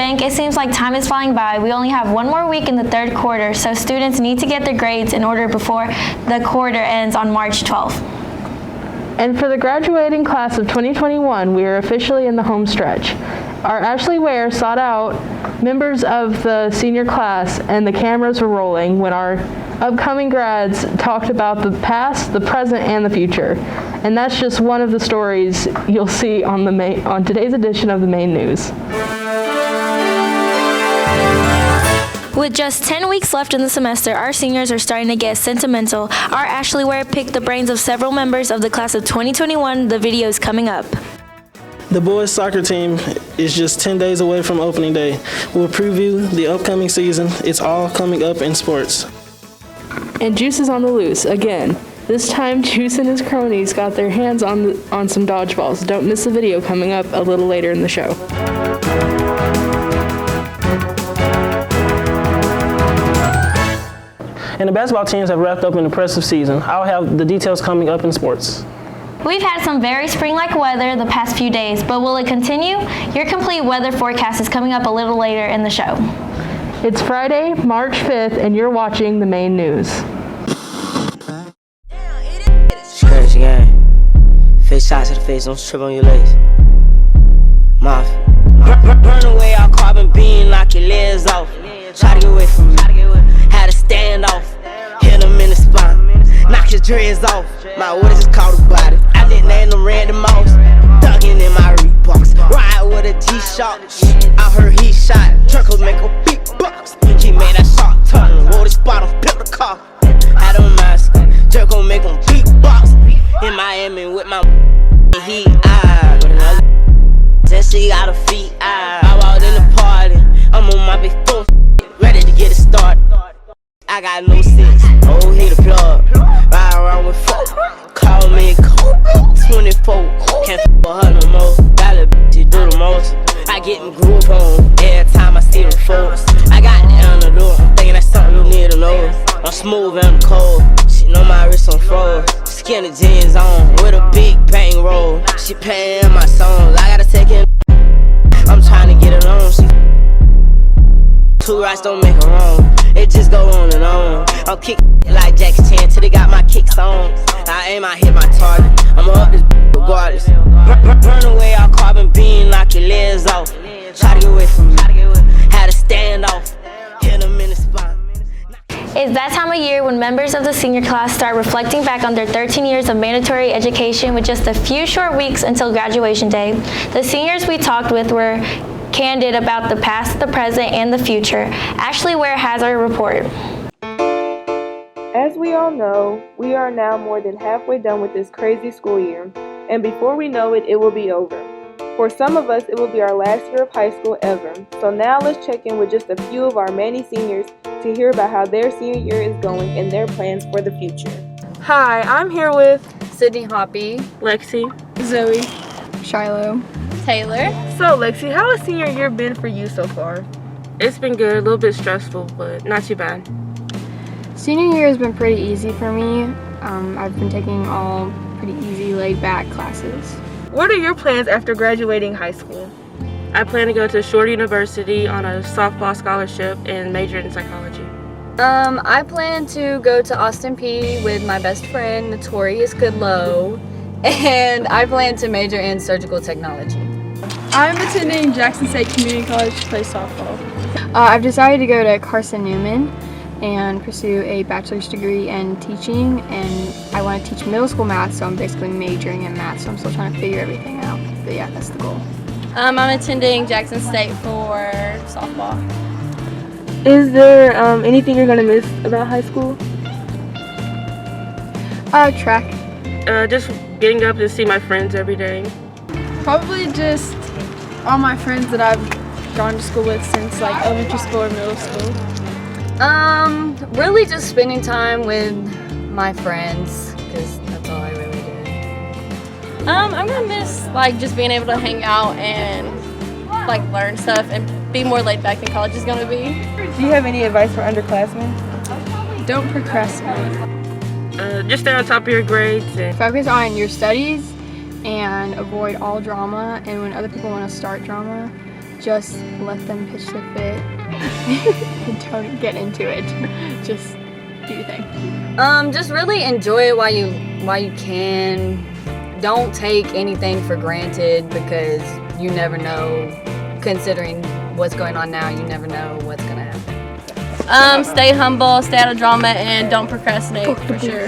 think it seems like time is flying by. We only have one more week in the third quarter, so students need to get their grades in order before the quarter ends on March 12th. And for the graduating class of 2021, we are officially in the home stretch. Our Ashley Ware sought out members of the senior class, and the cameras were rolling when our upcoming grads talked about the past, the present, and the future. And that's just one of the stories you'll see on today's edition of the main news. With just 10 weeks left in the semester, our seniors are starting to get sentimental. Our Ashley Ware picked the brains of several members of the class of 2021. The video is coming up. The boys soccer team is just 10 days away from opening day. We'll preview the upcoming season. It's all coming up in sports. And Juice is on the loose again. This time, Juice and his cronies got their hands on some dodgeballs. Don't miss the video coming up a little later in the show. And the basketball teams have wrapped up an impressive season. I'll have the details coming up in sports. We've had some very spring-like weather the past few days, but will it continue? Your complete weather forecast is coming up a little later in the show. It's Friday, March 5th, and you're watching the main news. Crazy game. Face shots to the face, don't trip on your legs. Mafia. Burn away our carbon beam, knock your legs off. Try to get away from me. Had to stand off. Hit him in the spine. Knock his dreads off. My orders just caught a body. I didn't name them random mouse. Ducking in my Reeboks. Ride with a G-Shock. I heard he shot. Truckles make a big box. He made that shot turn. Wore the spot on flip the car. Had a mask. Jerk gon' make him big box. In Miami with my heat. Then she got her feet. I walked in the party. I'm on my big foot. Ready to get it started. I got no sense. Oh, hit the plug. Ride around with folk. Call me cold. 24. Can't f with her no more. Got a bitch, she do the most. I get in groove on every time I see them folks. I got the underdog. I'm thinking that's something you need to know. I'm smooth and I'm cold. She know my wrist on froze. Skinny jeans on with a big bang roll. She paying my songs. I gotta take it. I'm trying to get it on. She two rights don't make her wrong. It just go on and on. I'm kicking like Jackie Chan till they got my kicks on. I aim, I hit my target. I'ma up this regardless. Burn away our carbon beam, knock your legs off. Try to get away from me. Had to stand off. Hit them in the spine. It's that time of year when members of the senior class start reflecting back on their 13 years of mandatory education with just a few short weeks until graduation day. The seniors we talked with were candid about the past, the present, and the future. Ashley Ware has our report. As we all know, we are now more than halfway done with this crazy school year, and before we know it, it will be over. For some of us, it will be our last year of high school ever. So now let's check in with just a few of our many seniors to hear about how their senior year is going and their plans for the future. Hi, I'm here with Sydney Hoppy, Lexi, Zoe, Shiloh, Taylor. So Lexi, how has senior year been for you so far? It's been good, a little bit stressful, but not too bad. Senior year has been pretty easy for me. I've been taking all pretty easy, laid-back classes. What are your plans after graduating high school? I plan to go to Shore University on a softball scholarship and major in psychology. I plan to go to Austin P with my best friend, Notorious Goodlow, and I plan to major in surgical technology. I'm attending Jackson State Community College to play softball. I've decided to go to Carson Newman and pursue a bachelor's degree in teaching, and I want to teach middle school math, so I'm basically majoring in math, so I'm still trying to figure everything out. But yeah, that's the goal. I'm attending Jackson State for softball. Is there anything you're going to miss about high school? Track. Just getting up to see my friends every day. Probably just all my friends that I've gone to school with since like elementary school or middle school. Really just spending time with my friends, because that's all I really did. I'm gonna miss like just being able to hang out and like learn stuff and be more laid back than college is gonna be. Do you have any advice for underclassmen? Don't procrastinate. Just stay on top of your grades and Focus on your studies and avoid all drama, and when other people want to start drama, just let them pitch the fit. Don't get into it. Just do your thing. Just really enjoy it while you can. Don't take anything for granted because you never know. Considering what's going on now, you never know what's gonna happen. Stay humble, stay out of drama, and don't procrastinate for sure.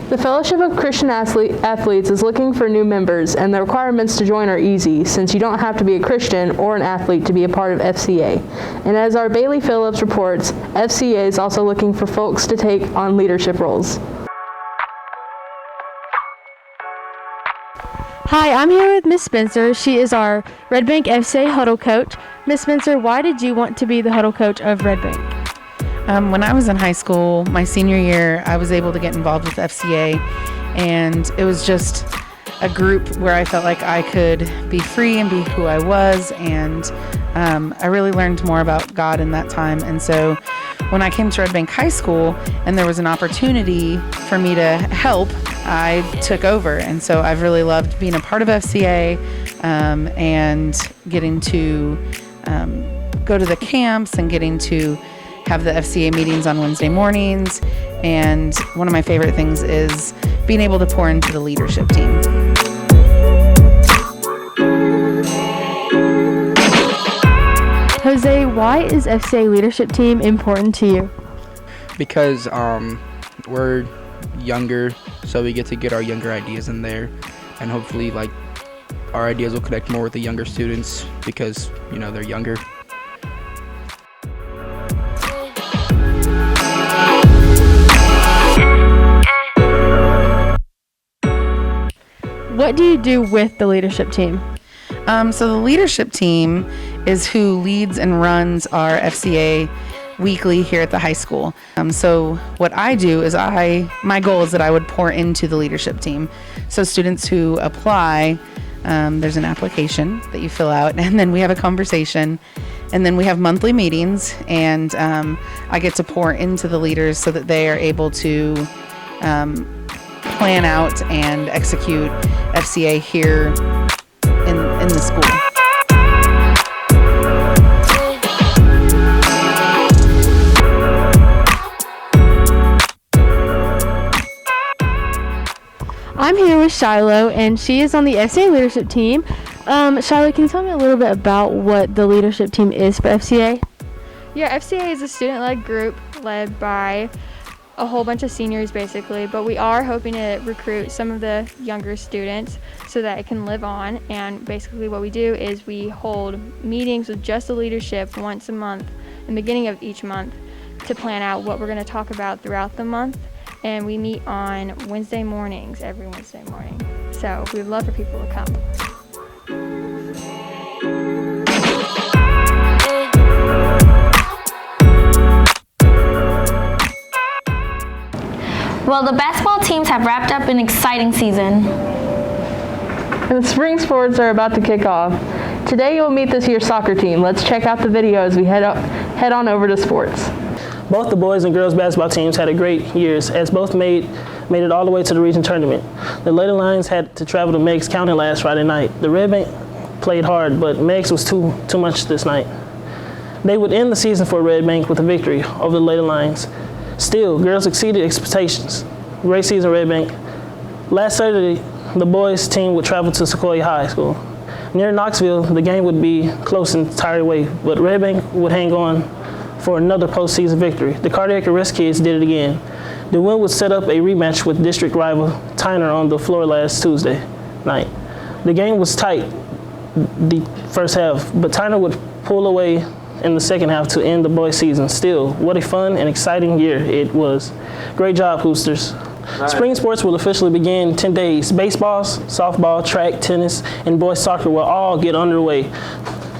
The Fellowship of Christian Athletes is looking for new members, and the requirements to join are easy, since you don't have to be a Christian or an athlete to be a part of FCA. And as our Bailey Phillips reports, FCA is also looking for folks to take on leadership roles. Hi, I'm here with Miss Spencer. She is our Red Bank FCA huddle coach. Miss Spencer, why did you want to be the huddle coach of Red Bank? When I was in high school, my senior year, I was able to get involved with FCA, and it was just a group where I felt like I could be free and be who I was, and I really learned more about God in that time. And so when I came to Red Bank High School and there was an opportunity for me to help, I took over. And so I've really loved being a part of FCA and getting to go to the camps and getting to have the FCA meetings on Wednesday mornings. And one of my favorite things is being able to pour into the leadership team. Jose, why is FCA leadership team important to you? Because we're younger, so we get to get our younger ideas in there, and hopefully like our ideas will connect more with the younger students because, you know, they're younger. What do you do with the leadership team? So the leadership team is who leads and runs our FCA weekly here at the high school. So what I do is my goal is that I would pour into the leadership team. So students who apply, there's an application that you fill out, and then we have a conversation, and then we have monthly meetings, and I get to pour into the leaders so that they are able to plan out and execute FCA here in the school. I'm here with Shiloh, and she is on the FCA leadership team. Shiloh, can you tell me a little bit about what the leadership team is for FCA? Yeah, FCA is a student-led group led by a whole bunch of seniors basically, but we are hoping to recruit some of the younger students so that it can live on. And basically what we do is we hold meetings with just the leadership once a month in the beginning of each month to plan out what we're going to talk about throughout the month. And we meet on Wednesday mornings, every Wednesday morning. So we'd love for people to come. Well, the basketball teams have wrapped up an exciting season. And the spring sports are about to kick off. Today you'll meet this year's soccer team. Let's check out the video as we head on over to sports. Both the boys and girls basketball teams had a great years as both made it all the way to the region tournament. The Lady Lions had to travel to Meigs County last Friday night. The Red Bank played hard, but Meigs was too much this night. They would end the season for Red Bank with a victory over the Lady Lions. Still, girls exceeded expectations. Great season, Red Bank. Last Saturday, the boys team would travel to Sequoia High School. Near Knoxville, the game would be close and tired away, but Red Bank would hang on for another postseason victory. The Cardiac Arrest Kids did it again. The win would set up a rematch with district rival Tyner on the floor last Tuesday night. The game was tight the first half, but Tyner would pull away in the second half to end the boys' season. Still, what a fun and exciting year it was. Great job, Hoosters. Right. Spring sports will officially begin in 10 days. Baseball, softball, track, tennis, and boys soccer will all get underway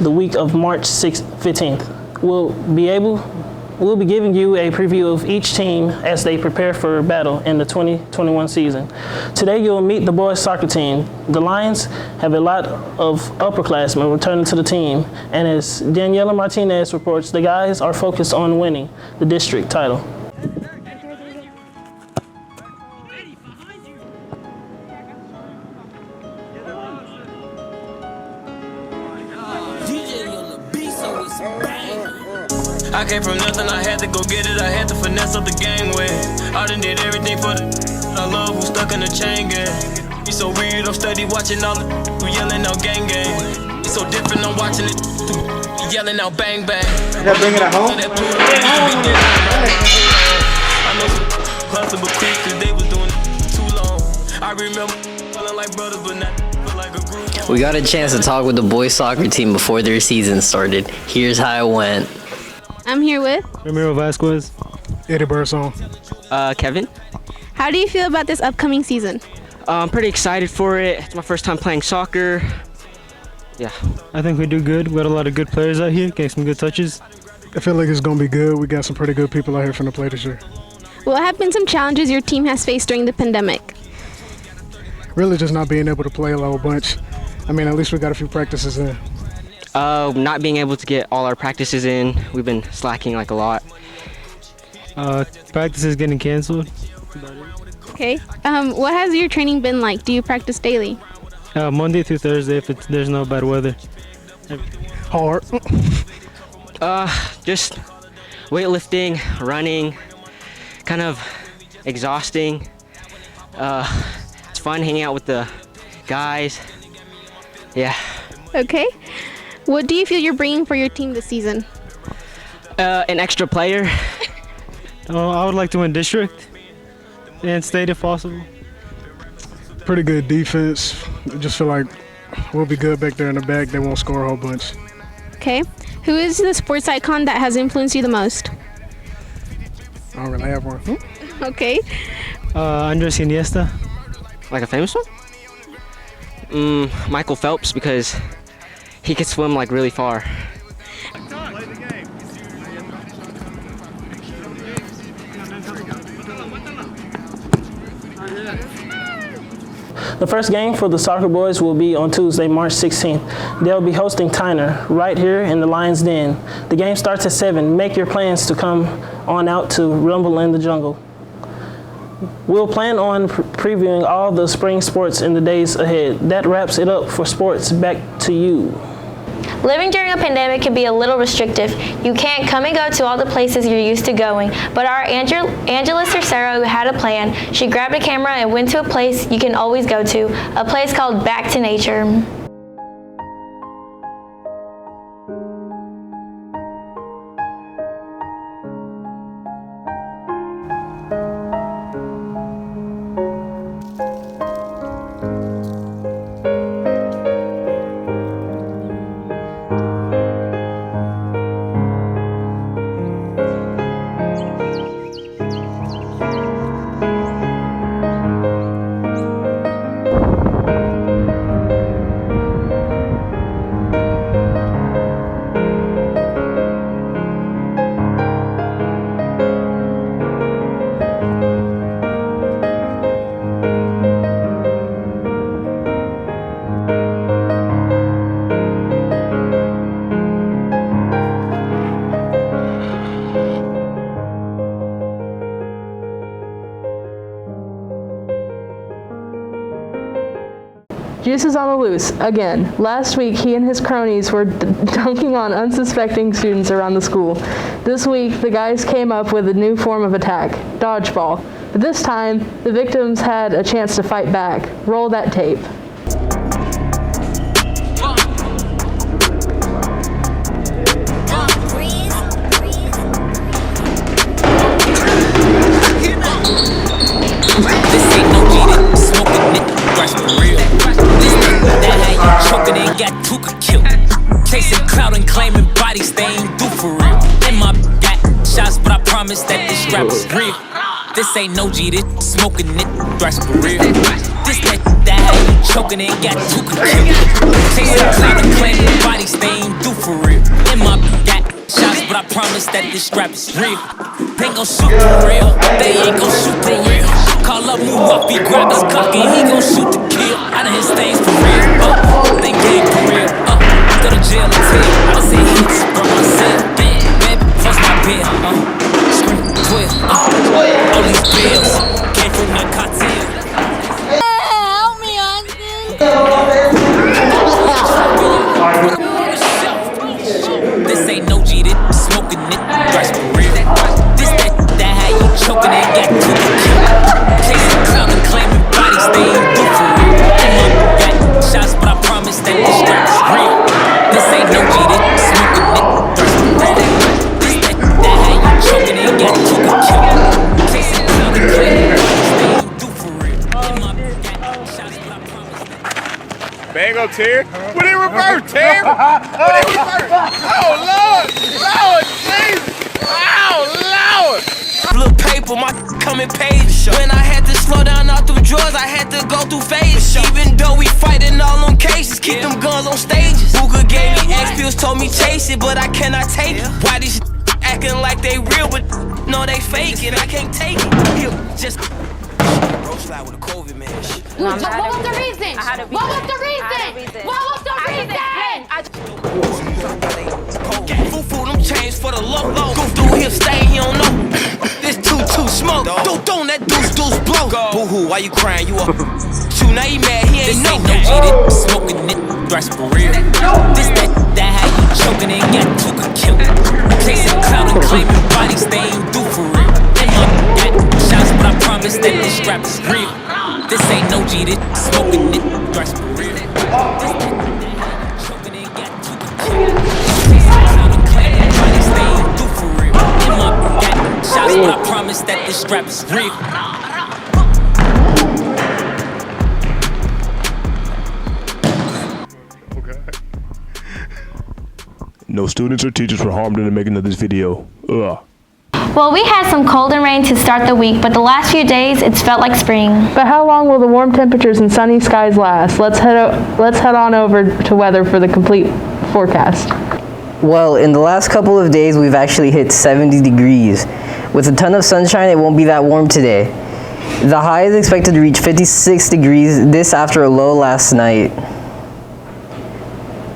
the week of March 15th. We'll be giving you a preview of each team as they prepare for battle in the 2021 season. Today you'll meet the boys soccer team. The Lions have a lot of upperclassmen returning to the team, and as Daniela Martinez reports, the guys are focused on winning the district title. I came from nothing, I had to go get it. I had to finesse up the gangway. I done did everything for the I love who stuck in the chain gang. It's so weird, I'm steady watching all the who yelling out gang gang. It's so different, I'm watching it yelling out bang bang. That bring it at home? I know some hustle but quick cause they was doing it too long. I remember feeling like brothers but not like a group. We got a chance to talk with the boys soccer team before their season started. Here's how it went. I'm here with Ramiro Vasquez, Eddie Burson. Kevin. How do you feel about this upcoming season? I'm pretty excited for it. It's my first time playing soccer. Yeah. I think we do good. We got a lot of good players out here, getting some good touches. I feel like it's going to be good. We got some pretty good people out here finna play this year. What have been some challenges your team has faced during the pandemic? Really just not being able to play a little bunch. I mean, at least we got a few practices in. Not being able to get all our practices in. We've been slacking like a lot. Practices getting canceled. Okay. What has your training been like? Do you practice daily? Monday through Thursday if there's no bad weather. Hard. Just weightlifting, running, kind of exhausting. It's fun hanging out with the guys. Yeah. Okay. What do you feel you're bringing for your team this season? An extra player. I would like to win district and state if possible. Pretty good defense. I just feel like we'll be good back there in the back. They won't score a whole bunch. Okay. Who is the sports icon that has influenced you the most? I don't really have one. Okay. Andres Iniesta. Like a famous one? Michael Phelps, because he could swim like really far. The first game for the soccer boys will be on Tuesday, March 16th. They'll be hosting Tyner right here in the Lions Den. The game starts at 7. Make your plans to come on out to Rumble in the Jungle. We'll plan on previewing all the spring sports in the days ahead. That wraps it up for sports. Back to you. Living during a pandemic can be a little restrictive. You can't come and go to all the places you're used to going, but our Angela Cercero had a plan. She grabbed a camera and went to a place you can always go to, a place called Back to Nature. Juice is on the loose, again. Last week, he and his cronies were dunking on unsuspecting students around the school. This week, the guys came up with a new form of attack, dodgeball. But this time, the victims had a chance to fight back. Roll that tape. This ain't no cheating, smoking it, that's for real. This that how you choking and got Tuka killed. Chasing clout and claiming bodies they ain't do for real. And my got shots, but I promise that this rap is real. This ain't no G, this smoking it, that's for real. This that how you choking and got Tuka killed. Chasing clout and claiming bodies they ain't do for real. And my got shots, but I promise that this rap is real. They ain't gon' shoot for real, they ain't gon' shoot for real. Call up Muwafi, grab his cock and he gon' shoot to kill. I done his things for real, they gang for real. Go to jail until I say hits, bro, I said, baby, first my bill, scream, 12, all these bills came from the cartel. Help me, Austin. This ain't no Terry. Put it in reverse, Terry. Put it in reverse. Oh, Lord. Lord, Jesus. Oh, Lord. Little paper, my coming page. When I had to slow down all through drawers, I had to go through phases. Even though we fighting all on cases, keep them guns on stages. Booker gave me X pills, told me chase it, but I cannot take it. Why these acting like they real, but no, they fake it. I can't take it. Just bro slide with a COVID man. What was the reason? What was the reason? What was the reason? Foo-foo, them chains for the low. Goof through here, stay, he don't know. This too smoke. Don't that deuce blow. Boo-hoo, why you crying? You up? Two, now he mad, he ain't know. This ain't no G, smoking it, thrash for real. This that how you choking and got took a kill. Chasing cloud and claiming bodies, they ain't do for real. Them got shots, but I promise that this strap is real. This ain't no G, this smoking it, thrash for real. Shots, but I promise that this strap is real. No students or teachers were harmed in the making of this video. Ugh. Well, we had some cold and rain to start the week, but the last few days it's felt like spring. But how long will the warm temperatures and sunny skies last? Let's head on over to weather for the complete forecast. Well, in the last couple of days, we've actually hit 70 degrees. With a ton of sunshine, it won't be that warm today. The high is expected to reach 56 degrees, this after a low last night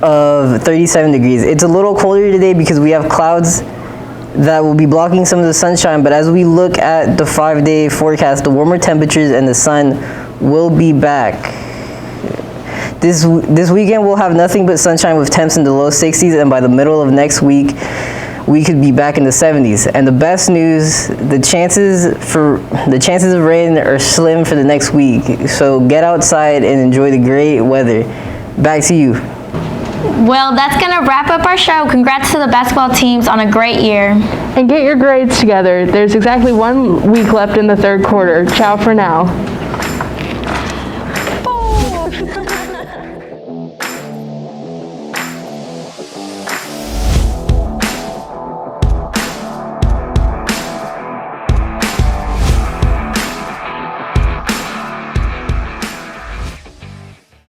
of 37 degrees. It's a little colder today because we have clouds that will be blocking some of the sunshine, but as we look at the 5-day forecast, the warmer temperatures and the sun will be back. This weekend we'll have nothing but sunshine with temps in the low 60s, and by the middle of next week we could be back in the 70s. And the best news, the chances of rain are slim for the next week. So get outside and enjoy the great weather. Back to you. Well, that's going to wrap up our show. Congrats to the basketball teams on a great year. And get your grades together. There's exactly 1 week left in the third quarter. Ciao for now.